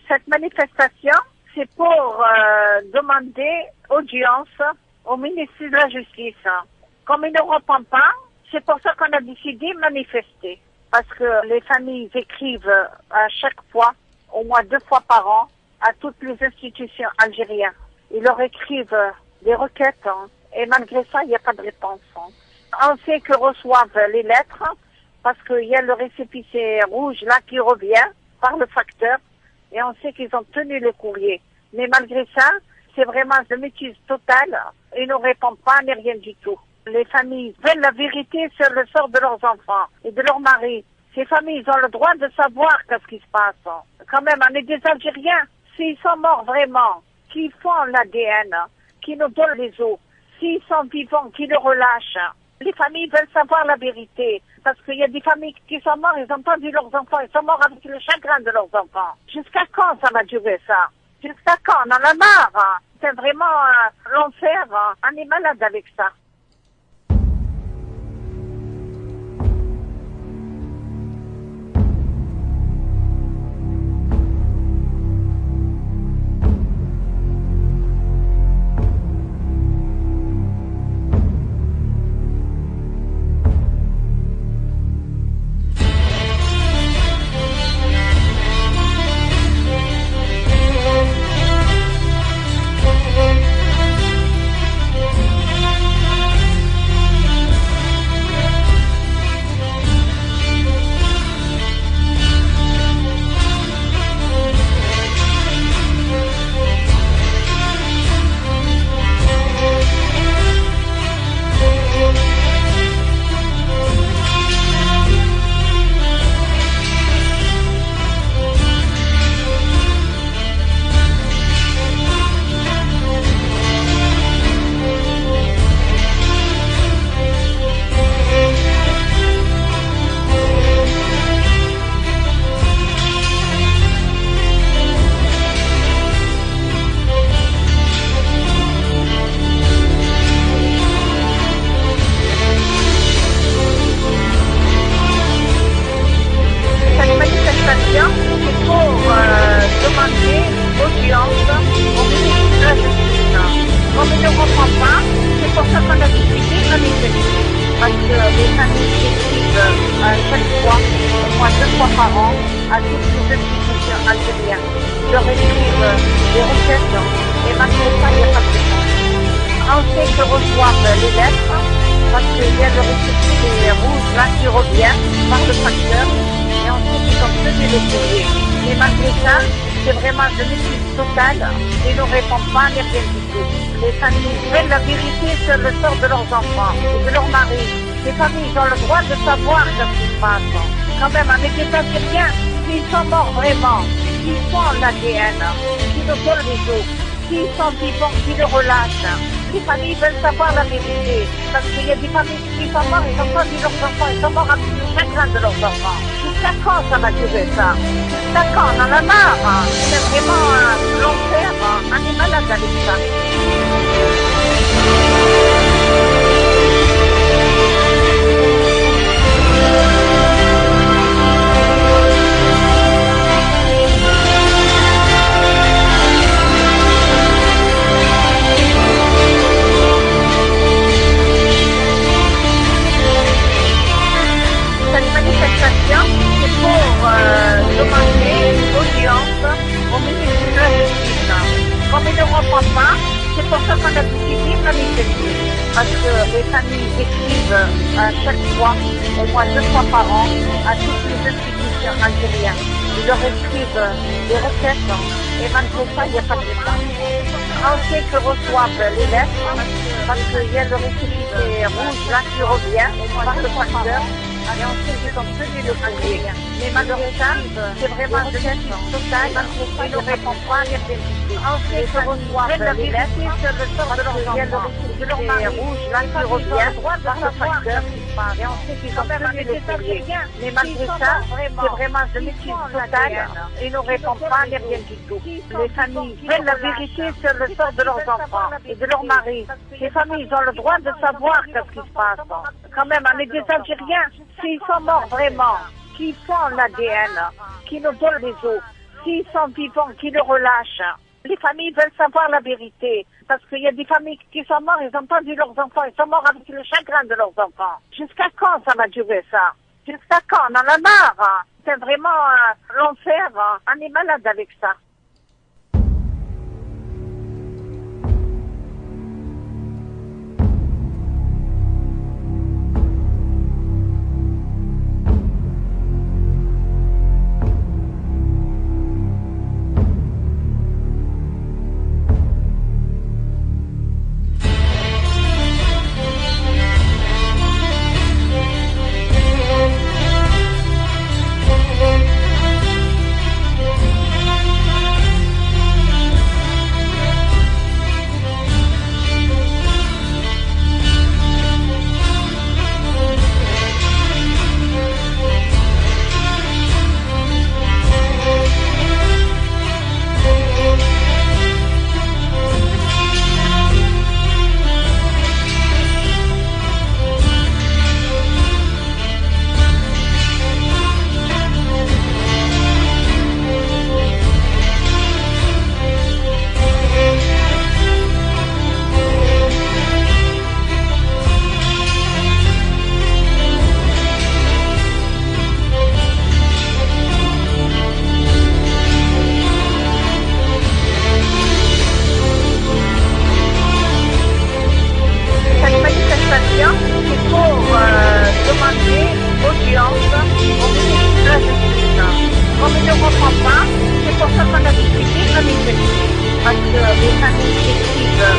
Cette manifestation, c'est pour demander audience au ministre de la Justice. Comme il ne répond pas, c'est pour ça qu'on a décidé de manifester. Parce que les familles écrivent à chaque fois, au moins 2 fois par an, à toutes les institutions algériennes. Ils leur écrivent des requêtes et malgré ça, il n'y a pas de réponse. On sait qu'ils reçoivent les lettres parce qu'il y a le récépissé rouge là qui revient par le facteur et on sait qu'ils ont tenu le courrier. Mais malgré ça, c'est vraiment de métise totale. Ils ne répondent pas ni rien du tout. Les familles veulent la vérité sur le sort de leurs enfants et de leurs maris. Ces familles ont le droit de savoir qu'est-ce qui se passe. Quand même, on est des Algériens. S'ils sont morts vraiment, qui font l'ADN, qui nous donnent les os, s'ils sont vivants, qui le relâchent. Les familles veulent savoir la vérité. Parce qu'il y a des familles qui sont mortes, ils n'ont pas vu leurs enfants, ils sont morts avec le chagrin de leurs enfants. Jusqu'à quand ça va durer ça? Jusqu'à quand? On en a marre. C'est vraiment l'enfer. On est malade avec ça. Parce que les familles écrivent chaque fois, au moins 2 fois par an, à toutes les institutions algériennes. Ils leur écrivent des requêtes et malgré ça, il n'y a pas de réponse. On sait qu'ils reçoivent les lettres parce qu'il y a le récépissé rouge là qui revient par le facteur et on sait qu'ils ont tenu le courrier. Mais malgré ça, c'est vraiment de métise totale et ne répondent pas ni rien du tout. Les familles veulent la vérité sur le sort de leurs enfants et de leurs maris. Les familles ont le droit de savoir ce qui se passe. Quand même, avec les Algériens, s'ils sont morts vraiment, s'ils font l'ADN, qui nous donnent les os, s'ils sont vivants, qui le relâchent. Les familles veulent savoir la vérité. Parce qu'il y a des familles qui sont mortes, ils n'ont pas vu leurs enfants, ils sont morts avec le chagrin de leurs enfants. Jusqu'à quand ça va durer ça? Jusqu'à quand? On en a marre. C'est vraiment l'enfer. On est malade avec ça. Cette manifestation, c'est pour demander audience au ministre de la Justice. Comme il ne répond pas, c'est pour ça qu'on a décidé de manifester. Parce que les familles écrivent chaque fois, au moins 2 fois par an, à toutes les institutions algériennes. Ils leur écrivent des requêtes et malgré ça, il n'y a pas de réponse. On sait qu'ils reçoivent les lettres parce qu'il y a le récépissé rouge là qui revient par le facteur. Et on sait qu'ils ont tenu le courrier. Mais malheureusement, c'est vraiment de métise totale. Ils ne répondent pas, ni rien du tout. On sait qu'ils reçoivent les lettres sur le sort de leurs enfants. De leur mari rouge, là qui revient par le facteur. Et on sait qu'ils ont tenu le courrier. Mais malgré ça, c'est vraiment de métise totale. Ils ne répondent pas, ni rien du tout. Les familles veulent la vérité sur le sort de leurs enfants et de leurs maris. Les familles ont le droit de savoir ce qui se passe. Quand même, on est des Algériens. S'ils sont morts vraiment, qui font l'ADN, qui nous donnent les os, s'ils sont vivants, qu'ils le relâchent. Les familles veulent savoir la vérité. Parce qu'il y a des familles qui sont mortes, ils n'ont pas vu leurs enfants, ils sont morts avec le chagrin de leurs enfants. Jusqu'à quand ça va durer ça? Jusqu'à quand? On en a marre. Hein. C'est vraiment l'enfer. Hein. On est malade avec ça. C'est pour demander audience au ministre de la Justice. Comme il ne reprend pas, c'est pour ça qu'on a décidé de manifester. Parce que les familles écrivent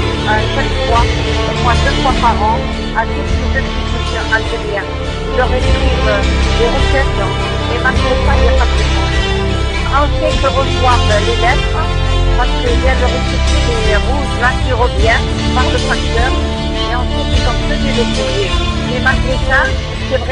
chaque fois, au moins 2 fois par an, à toutes les institutions algériennes. Ils leur écrivent des requêtes et malgré ça, il n'y a pas de réponse. On sait qu'ils reçoivent les lettres parce qu'il y a le récipient les rouges là qui revient par le facteur et ensuite ils ont tenu les courriers. Mais malgré ça, c'est vrai.